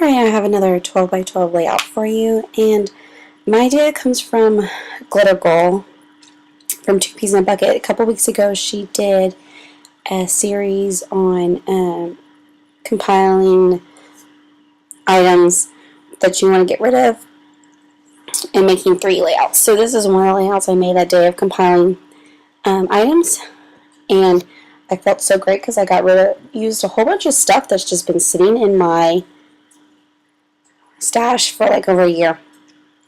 Alright, I have another 12 by 12 layout for you, and my idea comes from Glitter Girl from Two Peas in a Bucket. A couple weeks ago, she did a series on compiling items that you want to get rid of and making 3 layouts. So this is one of the layouts I made that day of compiling items, and I felt so great because I used a whole bunch of stuff that's just been sitting in my stash for like over a year.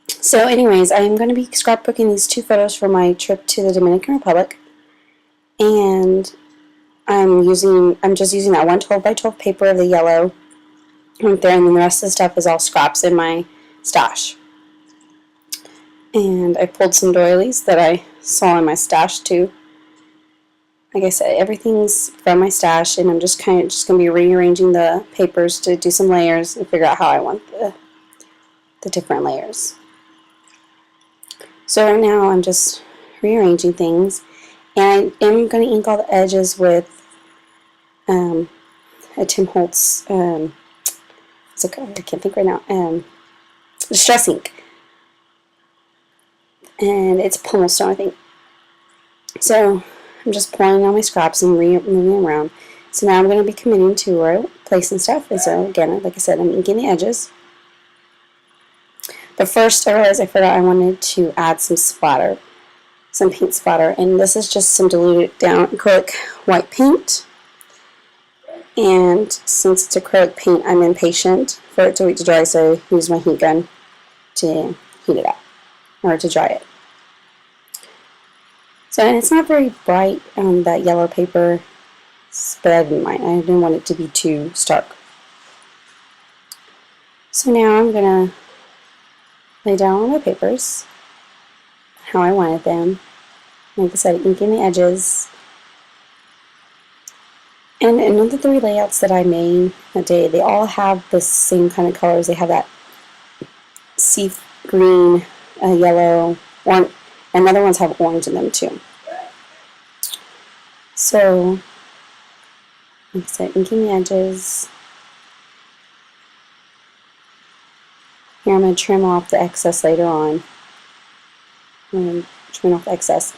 So anyways, I'm going to be scrapbooking these 2 photos for my trip to the Dominican Republic, and I'm just using that one 12 by 12 paper of the yellow right there, and then the rest of the stuff is all scraps in my stash. And I pulled some doilies that I saw in my stash too. Like I said, everything's from my stash, and I'm just going to be rearranging the papers to do some layers and figure out how I want the different layers. So right now I'm just rearranging things, and I am going to ink all the edges with a Tim Holtz, what's it called? I can't think right now, Distress ink, and it's Pummel Stone, I think. So I'm just pulling on my scraps and moving them around. So now I'm going to be committing to placing stuff, and so again, like I said, I'm inking the edges. But first, I realized I forgot I wanted to add some splatter, some paint splatter, and this is just some diluted down acrylic white paint. And since it's acrylic paint, I'm impatient for it to wait to dry, so I use my heat gun to heat it up, or to dry it. So, and it's not very bright on that yellow paper, but I didn't mind. I didn't want it to be too stark. So now I'm going to lay down all my papers how I wanted them. Like I said, inking the edges. And another 3 layouts that I made that day, they all have the same kind of colors. They have that sea green, yellow, orange, and other ones have orange in them too. So, like I said, inking the edges. Here I'm going to trim off the excess later on. Trim off the excess.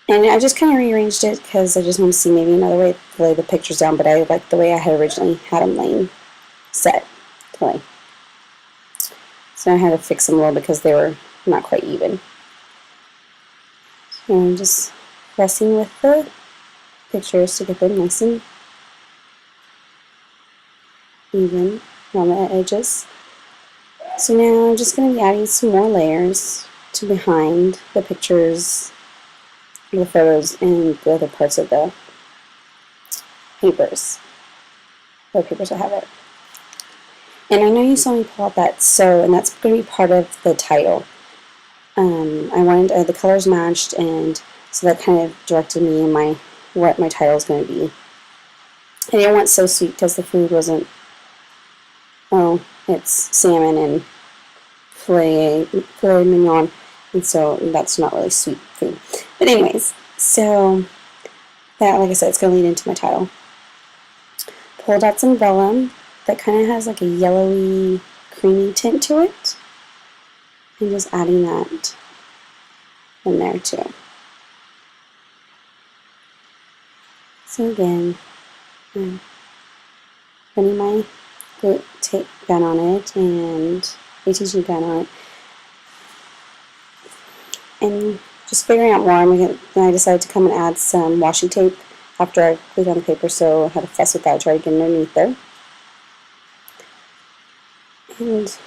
And I just kind of rearranged it because I just want to see maybe another way to lay the pictures down, but I like the way I had originally had them laying set to lay. So I had to fix them a little because they were not quite even. So I'm just pressing with the pictures to get them nice and even around the edges. So now I'm just going to be adding some more layers to behind the pictures, the photos, and the other parts of the papers. The papers I have it. And I know you saw me pull out that "so," and that's going to be part of the title. I wanted the colors matched, and so that kind of directed me in what my title is going to be. I didn't want "so sweet" because the food wasn't. It's salmon and filet mignon, and so that's not really sweet food. But anyways, so that, like I said, it's going to lead into my title. Pulled out some vellum that kind of has like a yellowy, creamy tint to it, and just adding that in there too. So again, I'm putting my tape gun on it and ATG gun on it, and just figuring out more. Then I decided to come and add some washi tape after I glued on the paper, so I had to fuss with that, try to get underneath there. And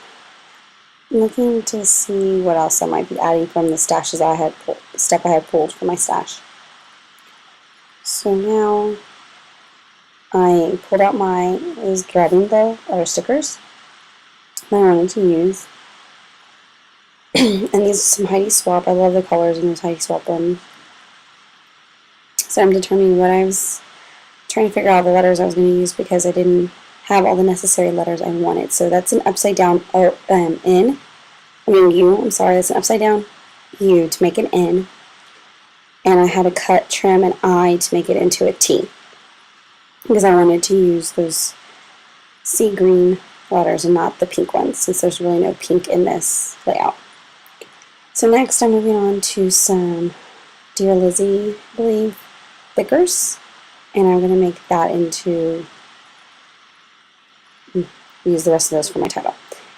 looking to see what else I might be adding from the stashes stuff I had pulled from my stash. So now I pulled out I was grabbing the other stickers that I wanted to use. And these are some Heidi Swap. I love the colors in this Heidi Swap one. So I'm determining what I was trying to figure out the letters I was going to use because I didn't have all the necessary letters I wanted. So that's an upside down U. I'm sorry, that's an upside down U to make an N. And I had to trim an I to make it into a T, because I wanted to use those sea green letters and not the pink ones, since there's really no pink in this layout. So next I'm moving on to some Dear Lizzie, I believe, thickers, and I'm going to make that into, use the rest of those for my title.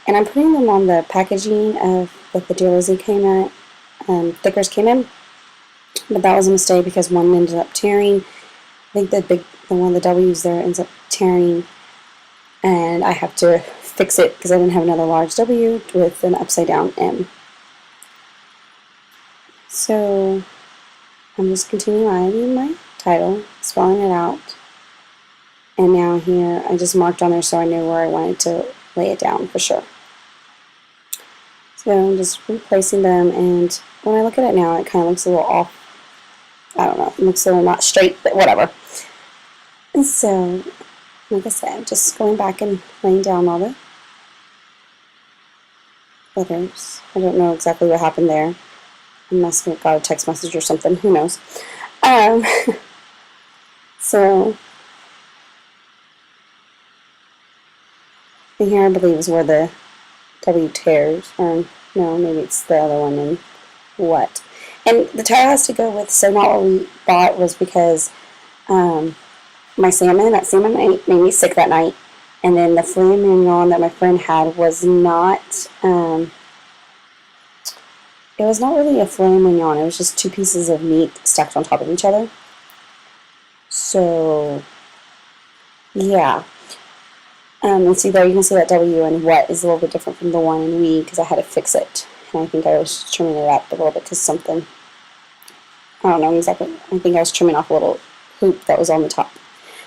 And I'm putting them on the packaging of that the Dear Lizzie came in, thickers came in, but that was a mistake because one ended up tearing. I think the one, the W's there, ends up tearing, and I have to fix it because I didn't have another large W with an upside down M. So I'm just continuing writing my title, spelling it out, and now here I just marked on there so I knew where I wanted to lay it down for sure. So I'm just replacing them, and when I look at it now, it kind of looks a little off. I don't know, it looks a little not straight, but whatever. And so, like I said, just going back and laying down all the letters. I don't know exactly what happened there. I must have got a text message or something, who knows. So, and here I believe is where the W tears, or no, maybe it's the other one, and what. And the title has to go with, so not what we bought was because my salmon, that salmon made me sick that night, and then the filet mignon that my friend had was not, it was not really a filet mignon, it was just 2 pieces of meat stacked on top of each other. So, yeah. And see there, you can see that W and what is a little bit different from the one in we, because I had to fix it. And I think I was trimming it up a little bit because something, I don't know exactly, I think I was trimming off a little hoop that was on the top.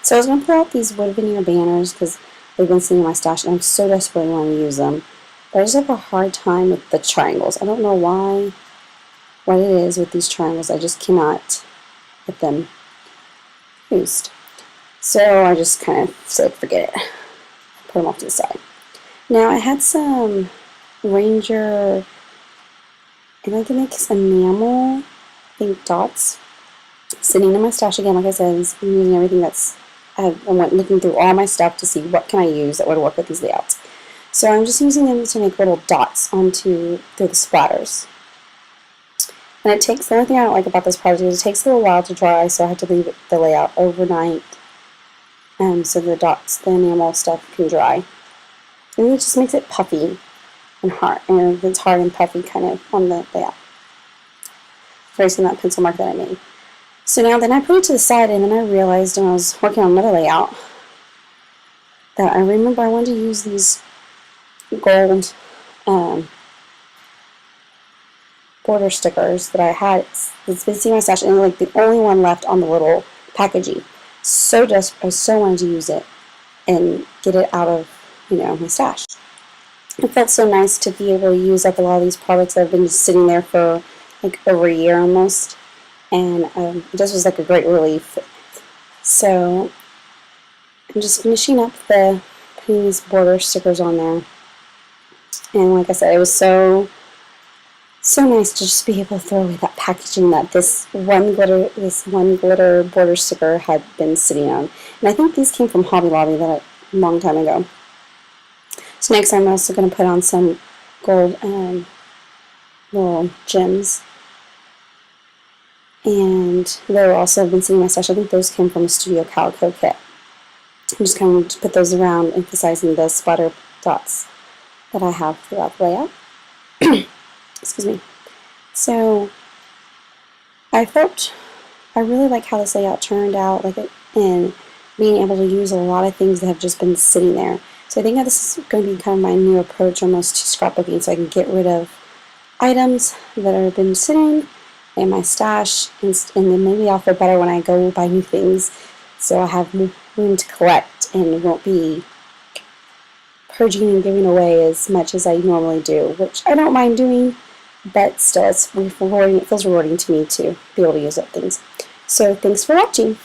So I was going to pull out these wood veneer banners because they've been sitting in my stash and I'm so desperately wanting to use them. But I just have a hard time with the triangles. I don't know why, what it is with these triangles. I just cannot get them used. So I just kind of said, forget it. Put them off to the side. Now I had some Ranger, I'd like to make some enamel, I think, dots sitting in my stash again. Like I said, I'm using everything that's, I went looking through all my stuff to see what can I use that would work with these layouts. So I'm just using them to make little dots through the splatters. And it takes, the only thing I don't like about this project is it takes a little while to dry, so I have to leave the layout overnight so the dots, the enamel stuff can dry. And it just makes it puffy and hard, and it's hard and puffy kind of on the layout. Tracing that pencil mark that I made. So now then I put it to the side, and then I realized when I was working on another layout that I remember I wanted to use these gold border stickers that I had. It's been sitting in my stash, and like the only one left on the little packaging. So desperate, I so wanted to use it and get it out of, my stash. It felt so nice to be able to use up a lot of these products that have been just sitting there for like over a year almost, and it just was like a great relief. So I'm just finishing up putting these border stickers on there, and like I said, it was so nice to just be able to throw away that packaging that this one glitter border sticker had been sitting on. And I think these came from Hobby Lobby a long time ago. So next I'm also going to put on some gold little gems. And they'll also have been sitting in my stash. I think those came from a Studio Calico kit. I'm just kind of put those around, emphasizing the splatter dots that I have throughout the layout. Excuse me. So I really like how this layout turned out, and being able to use a lot of things that have just been sitting there. So I think that this is going to be kind of my new approach almost to scrapbooking, so I can get rid of items that have been sitting in my stash, and then maybe I'll feel better when I go buy new things, so I have more room to collect and won't be purging and giving away as much as I normally do, which I don't mind doing, but still it's rewarding. It feels rewarding to me to be able to use up things. So thanks for watching.